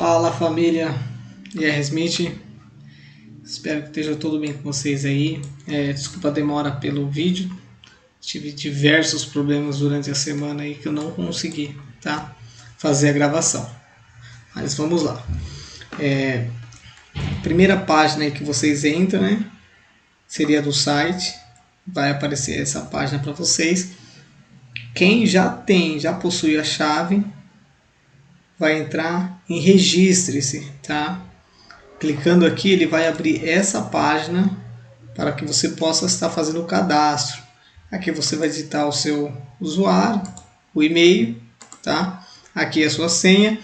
Fala família IR Smith, espero que esteja tudo bem com vocês aí. Desculpa a demora pelo vídeo, tive diversos problemas durante a semana aí que eu não consegui, tá, fazer a gravação. Mas vamos lá. Primeira página aí que vocês entram, né, seria do site, vai aparecer essa página para vocês. Quem já possui a chave, vai entrar em registre-se, tá? Clicando aqui, ele vai abrir essa página para que você possa estar fazendo o cadastro. Aqui você vai digitar o seu usuário, o e-mail, tá? Aqui a sua senha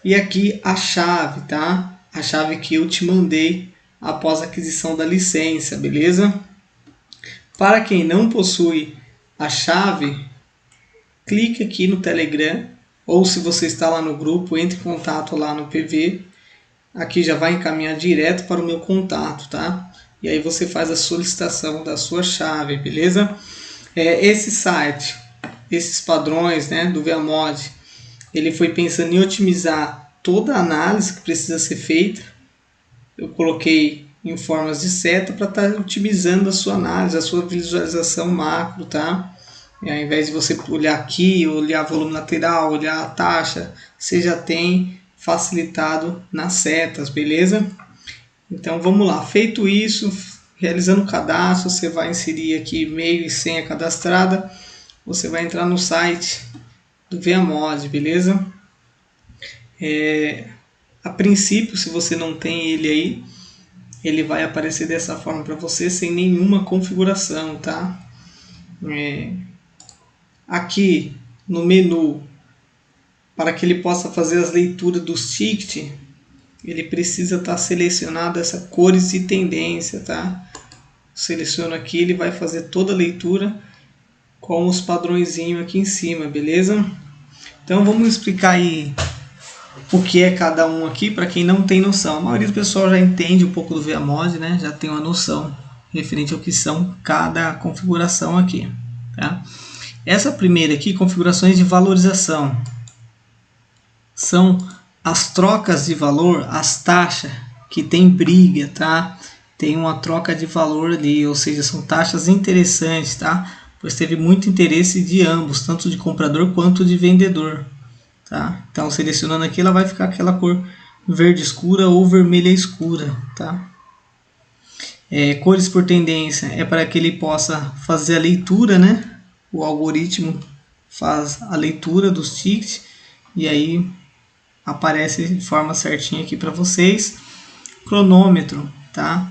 e aqui a chave, tá? A chave que eu te mandei após a aquisição da licença, beleza? Para quem não possui a chave, clique aqui no Telegram, ou se você está lá no grupo, entre em contato lá no PV. Aqui já vai encaminhar direto para o meu contato, tá? E aí você faz a solicitação da sua chave, beleza? Esse site, esses padrões, né, do ViaMod, ele foi pensando em otimizar toda a análise que precisa ser feita. Eu coloquei em formas de seta para estar otimizando a sua análise, a sua visualização macro, tá? E ao invés de você olhar aqui, olhar volume lateral, olhar a taxa, você já tem facilitado nas setas, beleza? Então vamos lá, feito isso, realizando o cadastro, você vai inserir aqui e-mail e senha cadastrada, você vai entrar no site do ViaMod, beleza? A princípio, se você não tem ele aí, ele vai aparecer dessa forma para você sem nenhuma configuração, tá? Aqui no menu, para que ele possa fazer as leituras dos tickets, ele precisa estar selecionado essa cores e tendência, tá? Seleciono aqui, ele vai fazer toda a leitura com os padrõezinhos aqui em cima, beleza? Então vamos explicar aí o que é cada um aqui para quem não tem noção. A maioria do pessoal já entende um pouco do ViaMod, né? Já tem uma noção referente ao que são cada configuração aqui, tá? Essa primeira aqui, configurações de valorização, são as trocas de valor, as taxas que tem briga, tá? Tem uma troca de valor ali, ou seja, são taxas interessantes, tá? Pois teve muito interesse de ambos, tanto de comprador quanto de vendedor, tá? Então, selecionando aqui, ela vai ficar aquela cor verde escura ou vermelha escura, tá? Cores por tendência é para que ele possa fazer a leitura, né? O algoritmo faz a leitura dos tickets e aí aparece de forma certinha aqui para vocês. Cronômetro, tá?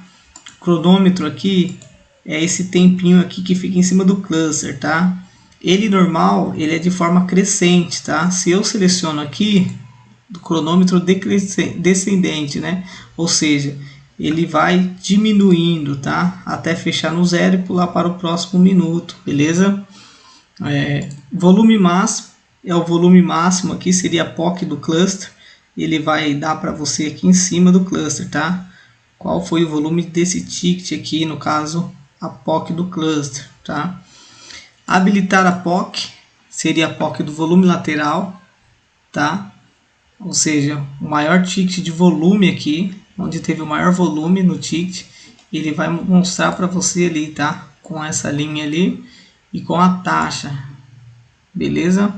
Cronômetro aqui é esse tempinho aqui que fica em cima do cluster, tá? Ele normal, ele é de forma crescente, tá? Se eu seleciono aqui do cronômetro descendente, né? Ou seja, ele vai diminuindo, tá? Até fechar no zero e pular para o próximo minuto, beleza? Volume máximo é o volume máximo aqui, seria a POC do cluster. Ele vai dar para você aqui em cima do cluster, tá? Qual foi o volume desse ticket aqui, no caso a POC do cluster, tá? Habilitar a POC seria a POC do volume lateral, tá? Ou seja, o maior ticket de volume aqui, onde teve o maior volume no ticket, ele vai mostrar para você ali, tá? Com essa linha ali e com a taxa, beleza?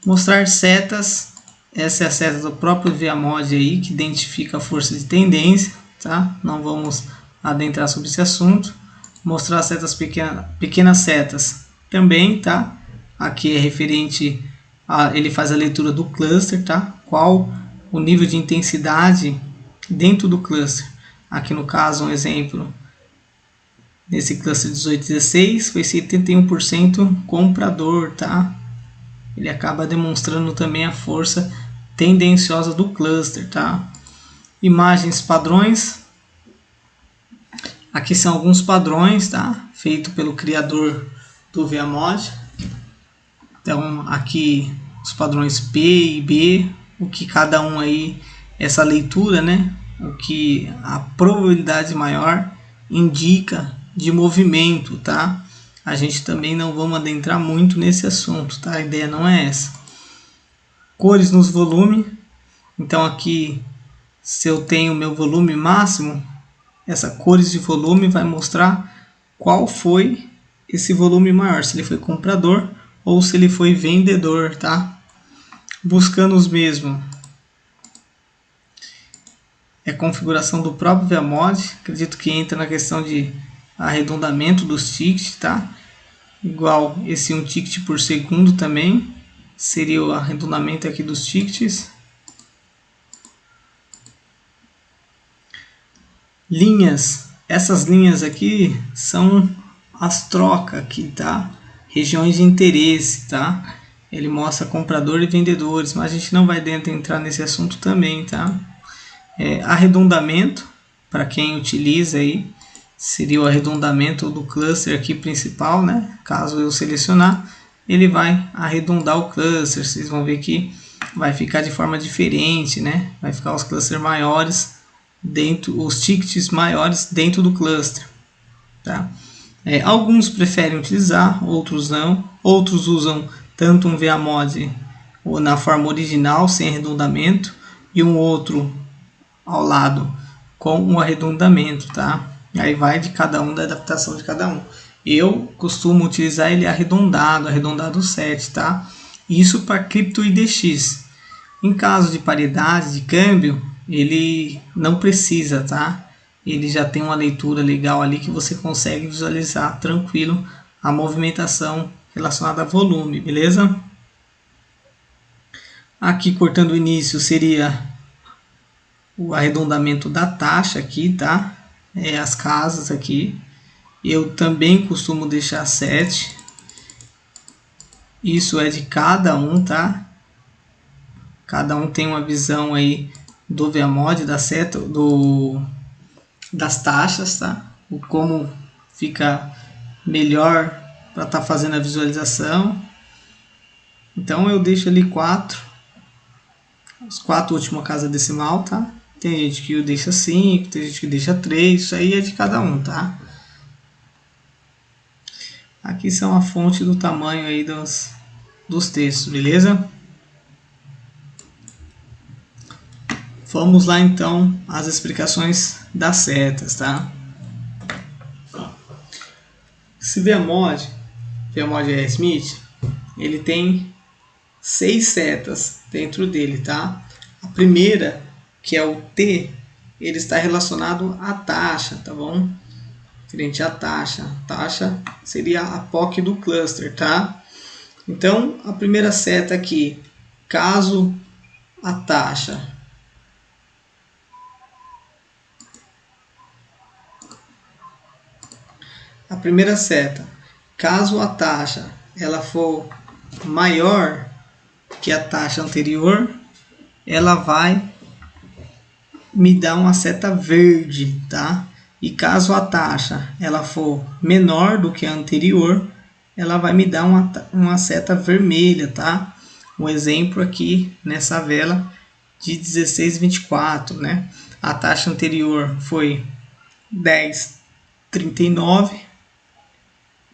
Mostrar setas, essa é a seta do próprio ViaMod aí, que identifica a força de tendência, tá? Não vamos adentrar sobre esse assunto. Mostrar setas pequenas setas também, tá? Aqui é referente a, ele faz a leitura do cluster, tá? Qual o nível de intensidade dentro do cluster. Aqui no caso, um exemplo, nesse cluster 1816 foi 71% comprador, tá? Ele acaba demonstrando também a força tendenciosa do cluster, tá? Imagens padrões. Aqui são alguns padrões, tá? Feito pelo criador do ViaMod. Então aqui os padrões P e B, o que cada um aí, essa leitura, né? O que a probabilidade maior indica de movimento, tá? A gente também não vamos adentrar muito nesse assunto, tá? A ideia não é essa. Cores nos volumes, Então aqui, se eu tenho meu volume máximo, essa cores de volume vai mostrar qual foi esse volume maior, se ele foi comprador ou se ele foi vendedor, tá? Buscando os mesmos. É configuração do próprio ViaMod, acredito que entra na questão de arredondamento dos tickets, tá? Igual esse 1 ticket por segundo também, seria o arredondamento aqui dos tickets. Linhas, essas linhas aqui são as trocas aqui, tá? Regiões de interesse, tá? Ele mostra comprador e vendedores, mas a gente não vai entrar nesse assunto também, tá? Arredondamento, para quem utiliza aí, seria o arredondamento do cluster aqui principal, né? Caso eu selecionar, ele vai arredondar o cluster. Vocês vão ver que vai ficar de forma diferente, né? Vai ficar os clusters maiores dentro, os tickets maiores dentro do cluster, tá? Alguns preferem utilizar, outros não. Outros usam tanto um ViaMod ou na forma original sem arredondamento e um outro ao lado com um arredondamento, tá? Aí vai de cada um, da adaptação de cada um. Eu costumo utilizar ele arredondado 7, tá? Isso para Crypto IDX. Em caso de paridade de câmbio, ele não precisa, tá? Ele já tem uma leitura legal ali que você consegue visualizar tranquilo a movimentação relacionada a volume, beleza? Aqui cortando o início seria o arredondamento da taxa aqui, tá? As casas aqui. Eu também costumo deixar 7. Isso é de cada um, tá? Cada um tem uma visão aí do ViaMod, da seta, das taxas, tá? O como fica melhor para estar fazendo a visualização. Então eu deixo ali 4. As 4 últimas casas decimal, tá? Tem gente que deixa 5, tem gente que deixa 3, isso aí é de cada um, tá? Aqui são a fonte do tamanho aí dos textos, beleza? Vamos lá então às explicações das setas, tá? Esse ViaMod Smith, ele tem 6 setas dentro dele, tá? A primeira, que é o T, ele está relacionado à taxa, tá bom? Frente à taxa. Taxa seria a POC do cluster, tá? Então, a primeira seta aqui, caso a taxa caso a taxa ela for maior que a taxa anterior, ela vai me dar uma seta verde, tá? E caso a taxa ela for menor do que a anterior, ela vai me dar uma seta vermelha, tá? Um exemplo aqui nessa vela de 16,24, né? A taxa anterior foi 10,39,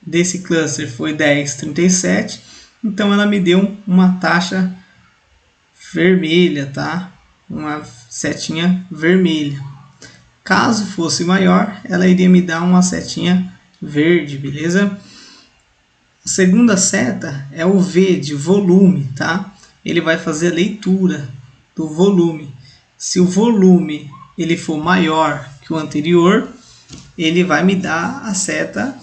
desse cluster foi 10,37, então ela me deu uma taxa vermelha, tá? Uma setinha vermelha. Caso fosse maior, ela iria me dar uma setinha verde, beleza? A segunda seta é o V de volume, tá? Ele vai fazer a leitura do volume. Se o volume ele for maior que o anterior, ele vai me dar a seta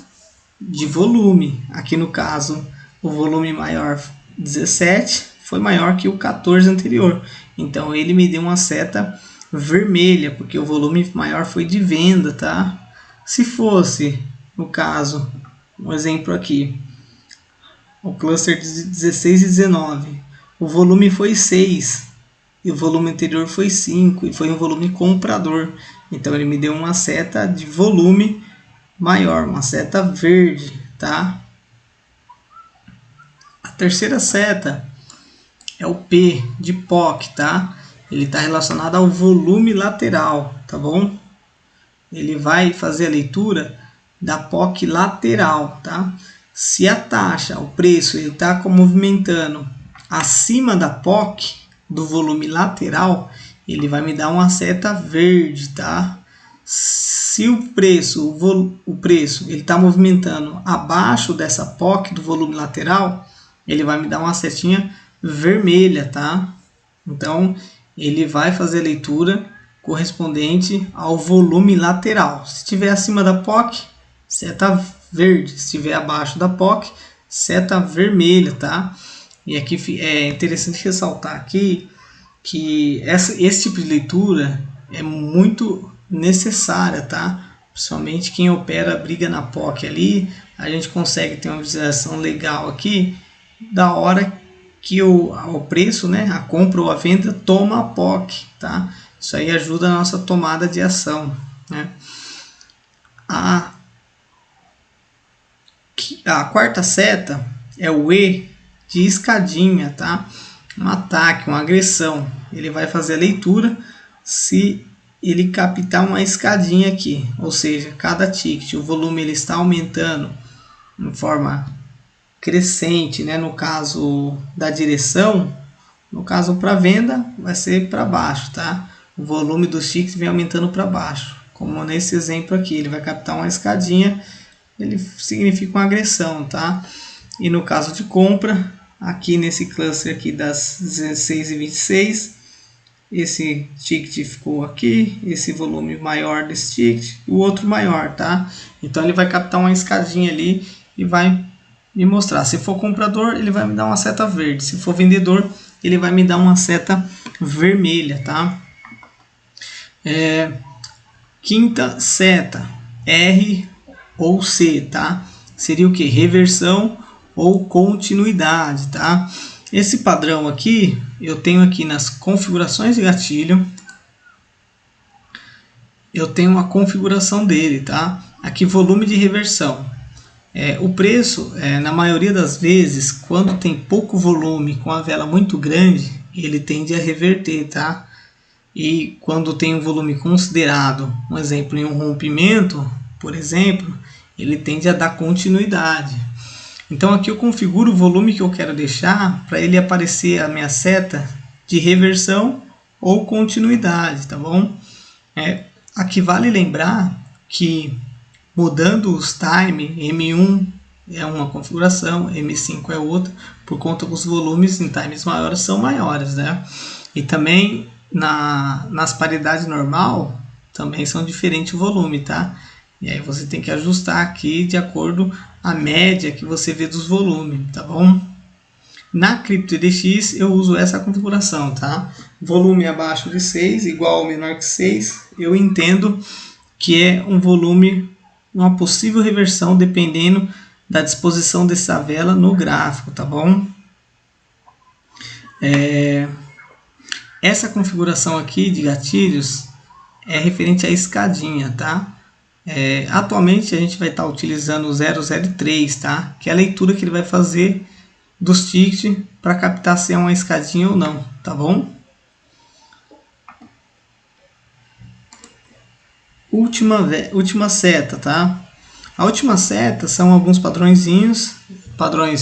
de volume. Aqui no caso, o volume maior 17 foi maior que o 14 anterior. Então ele me deu uma seta vermelha, porque o volume maior foi de venda, tá? Se fosse, no caso, um exemplo aqui, o cluster de 16 e 19, o volume foi 6 e o volume anterior foi 5 e foi um volume comprador. Então ele me deu uma seta de volume maior, uma seta verde, tá? A terceira seta é o P de POC, tá? Ele está relacionado ao volume lateral, tá bom? Ele vai fazer a leitura da POC lateral, tá? Se a taxa, o preço, ele está movimentando acima da POC, do volume lateral, ele vai me dar uma seta verde, tá? Se o preço ele está movimentando abaixo dessa POC do volume lateral, ele vai me dar uma setinha vermelha, tá? Então, ele vai fazer a leitura correspondente ao volume lateral. Se estiver acima da POC, seta verde. Se estiver abaixo da POC, seta vermelha, tá? E aqui é interessante ressaltar aqui que esse tipo de leitura é muito necessária, tá? Principalmente quem opera briga na POC ali, a gente consegue ter uma visualização legal aqui da hora que o preço, né, a compra ou a venda toma a POC, tá? Isso aí ajuda a nossa tomada de ação, né? A quarta seta é o E de escadinha, tá? Um ataque, uma agressão. Ele vai fazer a leitura se ele captar uma escadinha aqui, ou seja, cada ticket, o volume ele está aumentando em forma crescente, né? No caso da direção, no caso para venda vai ser para baixo, tá? O volume dos tickets vem aumentando para baixo, como nesse exemplo aqui, ele vai captar uma escadinha, ele significa uma agressão, tá? E no caso de compra, aqui nesse cluster aqui das 16 e 26, esse ticket ficou aqui, esse volume maior desse ticket, o outro maior, tá? Então ele vai captar uma escadinha ali e vai me mostrar. Se for comprador, ele vai me dar uma seta verde. Se for vendedor, ele vai me dar uma seta vermelha, tá? Quinta seta, R ou C, tá? Seria o que? Reversão ou continuidade, tá? Esse padrão aqui, eu tenho aqui nas configurações de gatilho, eu tenho uma configuração dele, tá? Aqui, volume de reversão. O preço, na maioria das vezes, quando tem pouco volume com a vela muito grande, ele tende a reverter, tá? E quando tem um volume considerado, um exemplo, em um rompimento, por exemplo, ele tende a dar continuidade. Então aqui eu configuro o volume que eu quero deixar para ele aparecer a minha seta de reversão ou continuidade, tá bom? Aqui vale lembrar que mudando os time, M1 é uma configuração, M5 é outra, por conta que os volumes em times maiores são maiores, né? E também nas paridades normal também são diferentes o volume, tá? E aí você tem que ajustar aqui de acordo a média que você vê dos volumes, tá bom? Na CryptoEDX eu uso essa configuração, tá? Volume abaixo de 6, igual ou menor que 6, eu entendo que é um volume, uma possível reversão, dependendo da disposição dessa vela no gráfico, tá bom? Essa configuração aqui de gatilhos é referente à escadinha, tá? Atualmente a gente vai estar utilizando o 003, tá? Que é a leitura que ele vai fazer dos tickets para captar se é uma escadinha ou não, tá bom? Última seta, tá? A última seta são alguns padrões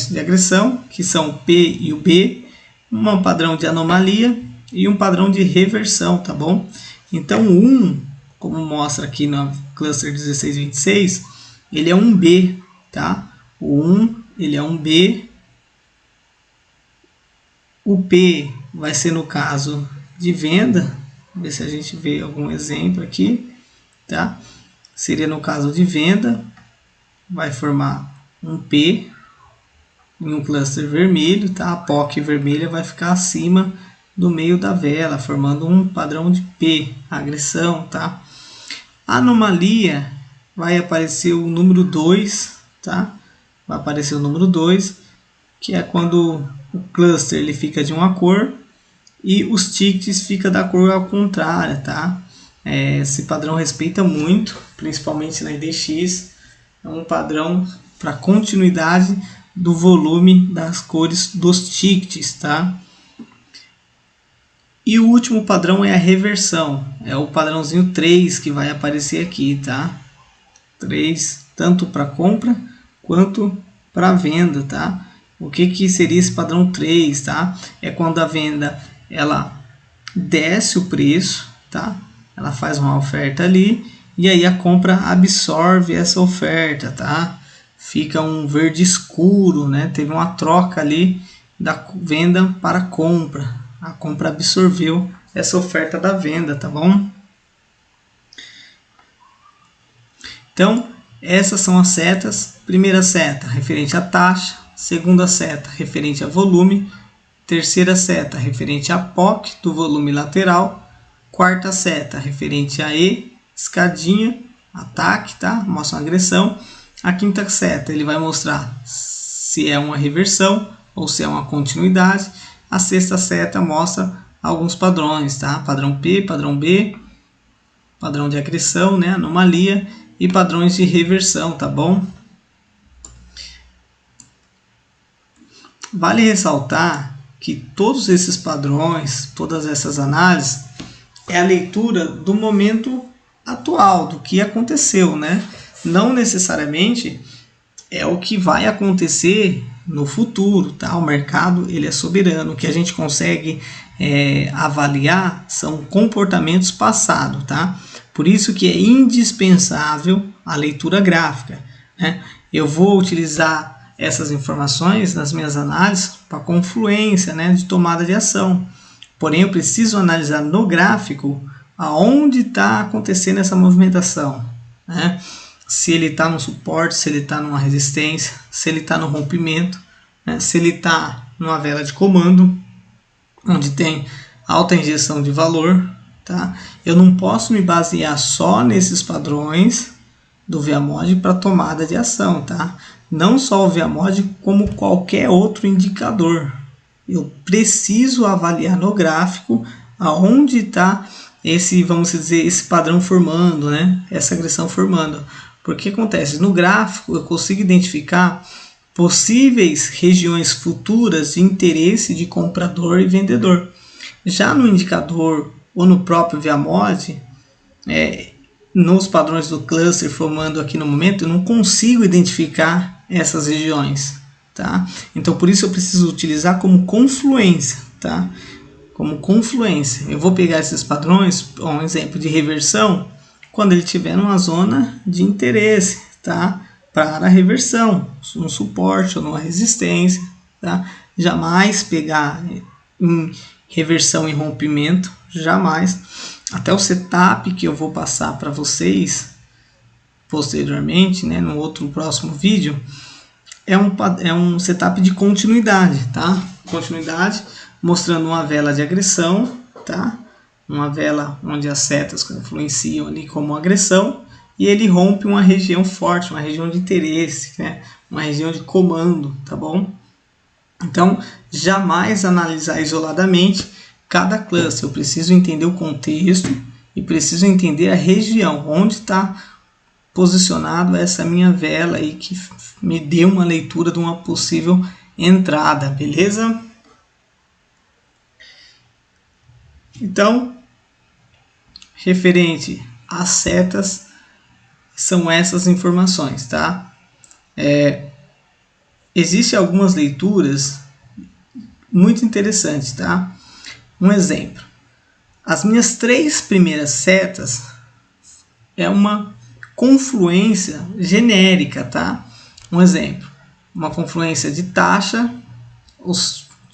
de agressão, que são o P e o B, um padrão de anomalia e um padrão de reversão, tá bom? Então o 1, como mostra aqui no cluster 1626, ele é um B, tá? O 1, ele é um B. O P vai ser no caso de venda, vamos ver se a gente vê algum exemplo aqui, tá? Seria no caso de venda, vai formar um P em um cluster vermelho, tá? A POC vermelha vai ficar acima do meio da vela, formando um padrão de P, agressão, tá? A anomalia vai aparecer o número 2, tá? Vai aparecer o número 2, que é quando o cluster ele fica de uma cor e os tickets ficam da cor ao contrário, tá? Esse padrão respeita muito, principalmente na EDX, é um padrão para continuidade do volume das cores dos tickets, tá? E o último padrão é a reversão, é o padrãozinho 3 que vai aparecer aqui, tá? 3, tanto para compra quanto para venda, tá? O que seria esse padrão 3, tá? É quando a venda ela desce o preço, tá? Ela faz uma oferta ali e aí a compra absorve essa oferta, tá? Fica um verde escuro, né? Teve uma troca ali da venda para a compra. A compra absorveu essa oferta da venda, tá bom? Então, essas são as setas. Primeira seta referente à taxa, segunda seta referente a volume, terceira seta referente a POC do volume lateral, quarta seta referente a escadinha, ataque, tá? Mostra uma agressão. A quinta seta ele vai mostrar se é uma reversão ou se é uma continuidade. A sexta seta mostra alguns padrões, tá? Padrão P, padrão B, padrão de agressão, né? Anomalia e padrões de reversão, tá bom? Vale ressaltar que todos esses padrões, todas essas análises, é a leitura do momento atual, do que aconteceu, né? Não necessariamente é o que vai acontecer no futuro, tá? O mercado ele é soberano, o que a gente consegue avaliar são comportamentos passados, tá? Por isso que é indispensável a leitura gráfica, né? Eu vou utilizar essas informações nas minhas análises para confluência, né, de tomada de ação. Porém, eu preciso analisar no gráfico aonde está acontecendo essa movimentação, né? Se ele está no suporte, se ele está numa resistência, se ele está no rompimento, né? Se ele está numa vela de comando, onde tem alta injeção de valor, tá? Eu não posso me basear só nesses padrões do ViaMod para tomada de ação, tá? Não só o ViaMod, como qualquer outro indicador. Eu preciso avaliar no gráfico aonde está esse, vamos dizer, esse padrão formando, né? Essa agressão formando. Porque acontece, no gráfico eu consigo identificar possíveis regiões futuras de interesse de comprador e vendedor. Já no indicador ou no próprio ViaMod, nos padrões do cluster formando aqui no momento, eu não consigo identificar essas regiões, tá? Então por isso eu preciso utilizar como confluência, tá? Como confluência. Eu vou pegar esses padrões, um exemplo de reversão, quando ele estiver numa zona de interesse, tá? Para a reversão, um suporte ou numa resistência, tá? Jamais pegar em reversão e rompimento, jamais. Até o setup que eu vou passar para vocês posteriormente, né, no outro próximo vídeo, é um setup de continuidade, tá? Continuidade mostrando uma vela de agressão, tá? Uma vela onde as setas confluenciam ali como agressão e ele rompe uma região forte, uma região de interesse, né? Uma região de comando, tá bom? Então, jamais analisar isoladamente cada cluster. Eu preciso entender o contexto e preciso entender a região onde está posicionado essa minha vela aí que me deu uma leitura de uma possível entrada, beleza? Então, referente às setas, são essas informações, tá? Existem algumas leituras muito interessantes, tá? Um exemplo, as minhas 3 primeiras setas é uma confluência genérica, tá? Um exemplo, uma confluência de taxa,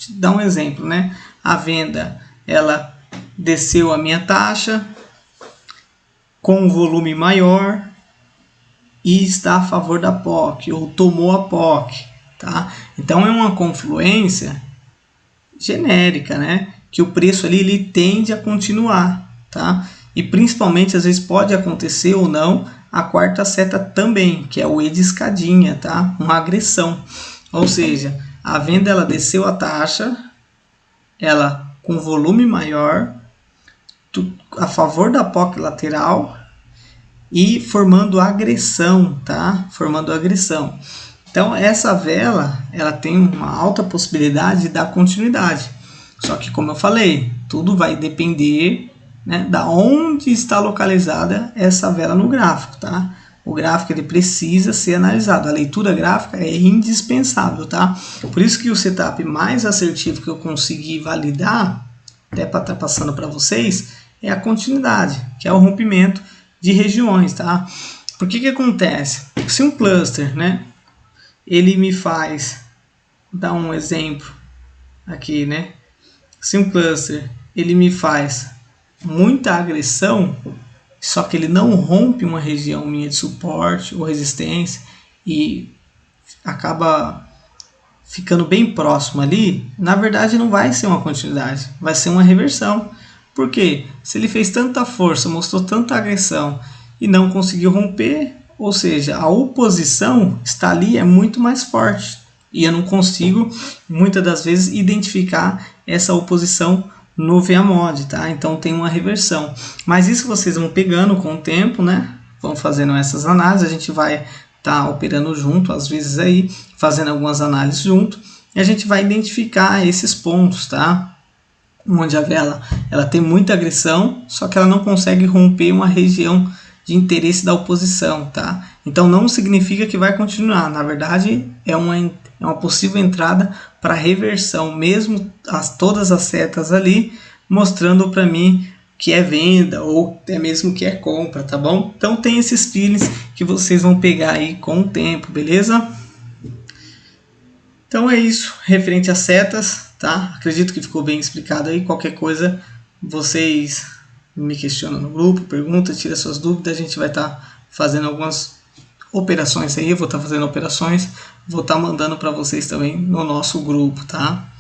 dá um exemplo, né? A venda, ela desceu a minha taxa com um volume maior e está a favor da POC, ou tomou a POC, tá? Então é uma confluência genérica, né? Que o preço ali ele tende a continuar, tá? E principalmente às vezes pode acontecer ou não a quarta seta também, que é o E de escadinha, tá? Uma agressão. Ou seja, a venda ela desceu a taxa, ela com volume maior, a favor da POC lateral e formando agressão, tá? Formando agressão. Então essa vela, ela tem uma alta possibilidade de dar continuidade. Só que como eu falei, tudo vai depender, né, da onde está localizada essa vela no gráfico, tá? O gráfico ele precisa ser analisado. A leitura gráfica é indispensável, tá? Por isso que o setup mais assertivo que eu consegui validar até para estar passando para vocês, é a continuidade, que é o rompimento de regiões, tá? Por que acontece? Se um cluster, né, ele me faz, dar um exemplo aqui, né? Se um cluster ele me faz muita agressão, só que ele não rompe uma região minha de suporte ou resistência e acaba ficando bem próximo ali, na verdade não vai ser uma continuidade, vai ser uma reversão. Por quê? Se ele fez tanta força, mostrou tanta agressão e não conseguiu romper, ou seja, a oposição está ali, é muito mais forte. E eu não consigo, muitas das vezes, identificar essa oposição no ViaMod, tá? Então tem uma reversão. Mas isso vocês vão pegando com o tempo, né? Vão fazendo essas análises, a gente vai estar operando junto, às vezes aí, fazendo algumas análises junto, e a gente vai identificar esses pontos, tá? Onde a vela ela tem muita agressão, só que ela não consegue romper uma região de interesse da oposição, tá? Então não significa que vai continuar, na verdade é uma possível entrada para reversão, mesmo todas as setas ali mostrando para mim que é venda ou até mesmo que é compra, tá bom? Então tem esses feelings que vocês vão pegar aí com o tempo, beleza? Então é isso, referente às setas, tá? Acredito que ficou bem explicado aí. Qualquer coisa vocês me questionam no grupo, pergunta, tira suas dúvidas, a gente vai estar fazendo algumas operações aí, eu vou estar fazendo operações, vou estar mandando para vocês também no nosso grupo, tá?